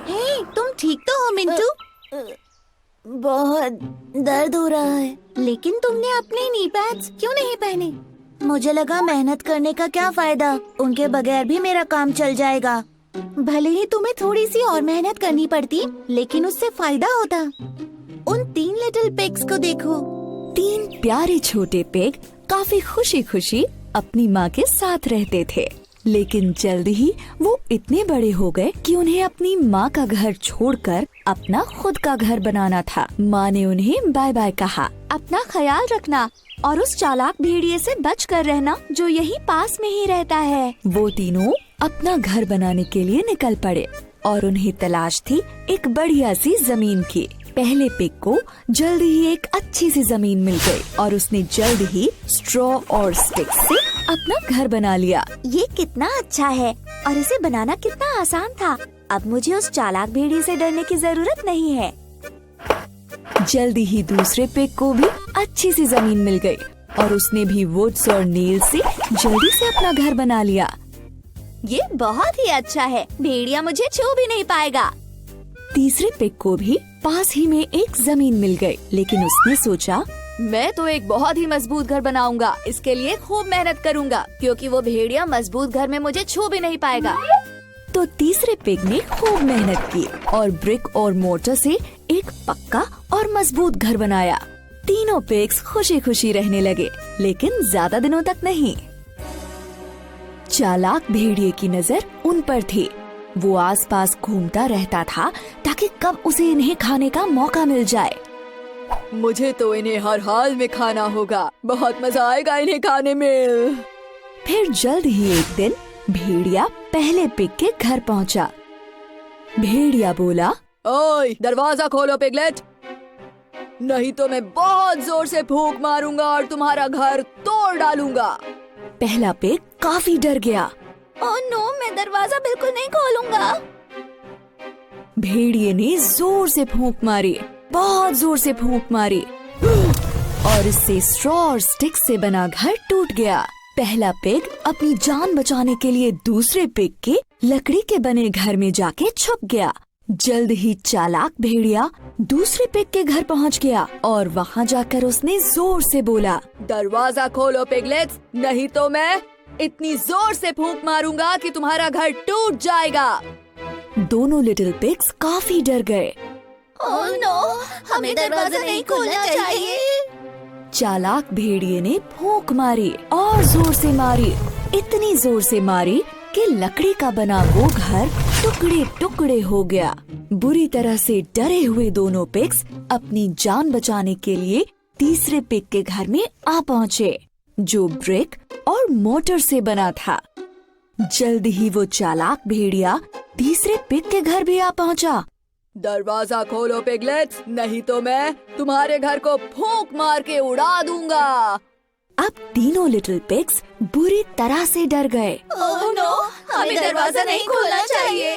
हे, तुम ठीक तो हो मिंटू? बहुत दर्द हो रहा है। लेकिन तुमने अपने नी पैड्स क्यों नहीं पहने? मुझे लगा मेहनत करने का क्या फायदा, उनके बगैर भी मेरा काम चल जाएगा। भले ही तुम्हें थोड़ी सी और मेहनत करनी पड़ती, लेकिन उससे फायदा होता। उन 3 लिटिल पिग्स को देखो। 3 प्यारे छोटे पिग काफी खुशी खुशी अपनी माँ के साथ रहते थे, लेकिन जल्द ही वो इतने बड़े हो गए कि उन्हें अपनी माँ का घर छोड़कर अपना खुद का घर बनाना था। माँ ने उन्हें बाय बाय कहा। अपना ख्याल रखना और उस चालाक भेड़िए से बच कर रहना जो यहीं पास में ही रहता है। वो तीनों अपना घर बनाने के लिए निकल पड़े और उन्हें तलाश थी एक बढ़िया सी जमीन की। पहले पिग को जल्द ही एक अच्छी सी जमीन मिल गई और उसने जल्द ही स्ट्रॉ और स्टिक से अपना घर बना लिया। ये कितना अच्छा है और इसे बनाना कितना आसान था। अब मुझे उस चालाक भेड़िए से डरने की जरूरत नहीं है। जल्दी ही दूसरे पिग को भी अच्छी सी जमीन मिल गई और उसने भी वुड्स और नील से जल्दी से अपना घर बना लिया। ये बहुत ही अच्छा है, भेड़िया मुझे छू भी नहीं पाएगा। तीसरे पिग को भी पास ही में एक जमीन मिल गई, लेकिन उसने सोचा मैं तो एक बहुत ही मजबूत घर बनाऊंगा। इसके लिए खूब मेहनत करूंगा, क्योंकि वो भेड़िया मजबूत घर में मुझे छू भी नहीं पाएगा। तो तीसरे पिग ने खूब मेहनत की और ब्रिक और मोर्टर से एक पक्का और मजबूत घर बनाया। तीनों पिग्स खुशी खुशी रहने लगे, लेकिन ज्यादा दिनों तक नहीं। चालाक भेड़िए की नजर उन पर थी। वो आसपास घूमता रहता था ताकि कब उसे इन्हें खाने का मौका मिल जाए। मुझे तो इन्हें हर हाल में खाना होगा, बहुत मजा आएगा इन्हें खाने में। फिर जल्द ही एक दिन भेड़िया पहले पिग के घर पहुंचा। भेड़िया बोला, ओए दरवाजा खोलो पिगलेट, नहीं तो मैं बहुत जोर से फूंक मारूंगा और तुम्हारा घर तोड़ डालूंगा। पहला पिग काफी डर गया। ओह नो, मैं दरवाजा बिल्कुल नहीं खोलूंगा। भेड़िए ने जोर से फूंक मारी, बहुत जोर से फूंक मारी और इससे स्ट्रॉ और स्टिक से बना घर टूट गया। पहला पिग अपनी जान बचाने के लिए दूसरे पिग के लकड़ी के बने घर में जाके छुप गया। जल्द ही चालाक भेड़िया दूसरे पिग के घर पहुंच गया और वहां जाकर उसने जोर से बोला, दरवाजा खोलो पिगलेट्स, नहीं तो मैं इतनी जोर से फूंक मारूंगा कि तुम्हारा घर टूट जाएगा। दोनों लिटिल पिग्स काफी डर गए। ओह नो, हमें दरवाजा नहीं खोलना चाहिए। चालाक भेड़िए ने फूंक मारी और जोर से मारी, इतनी जोर से मारी कि लकड़ी का बना वो घर टुकड़े टुकड़े हो गया। बुरी तरह से डरे हुए दोनों पिग्स अपनी जान बचाने के लिए तीसरे पिग के घर में आ पहुँचे, जो ब्रिक और मोटर से बना था। जल्द ही वो चालाक भेड़िया तीसरे पिग के घर भी आ पहुँचा। दरवाजा खोलो पिगलेट्स, नहीं तो मैं तुम्हारे घर को फूंक मार के उड़ा दूंगा। अब तीनों लिटिल पिग्स बुरी तरह से डर गए। ओह नो, हमें दरवाजा नहीं खोलना चाहिए।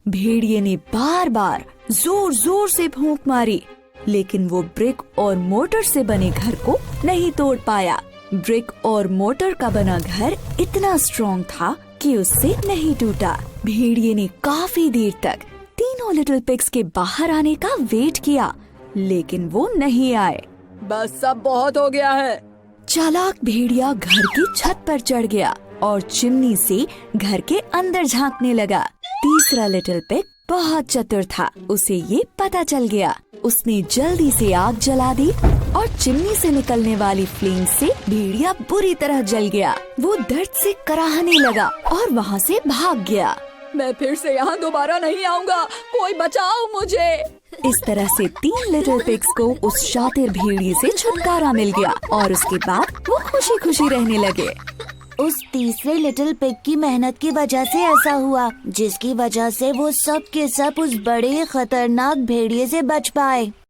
भेड़िए ने बार बार जोर जोर से फूंक मारी, लेकिन वो ब्रिक और मोटर से बने घर को नहीं तोड़ पाया। ब्रिक और मोटर का बना घर इतना स्ट्रॉन्ग था कि उससे नहीं टूटा। भेड़िए ने काफी देर तक तीनों लिटिल पिग्स के बाहर आने का वेट किया, लेकिन वो नहीं आए। बस सब बहुत हो गया है। चालाक भेड़िया घर की छत पर चढ़ गया और चिमनी से घर के अंदर झांकने लगा। तीसरा लिटिल पिग बहुत चतुर था, उसे ये पता चल गया। उसने जल्दी से आग जला दी और चिमनी से निकलने वाली फ्लेम से भेड़िया बुरी तरह जल गया। वो दर्द से कराहने लगा और वहाँ से भाग गया। मैं फिर से यहाँ दोबारा नहीं आऊँगा, कोई बचाओ मुझे। इस तरह से 3 लिटिल पिग्स को उस शातिर भेड़िए से छुटकारा मिल गया और उसके बाद वो खुशी खुशी रहने लगे। उस तीसरे लिटिल पिग की मेहनत की वजह से ऐसा हुआ, जिसकी वजह से वो सब के सब उस बड़े खतरनाक भेड़िए से बच पाए।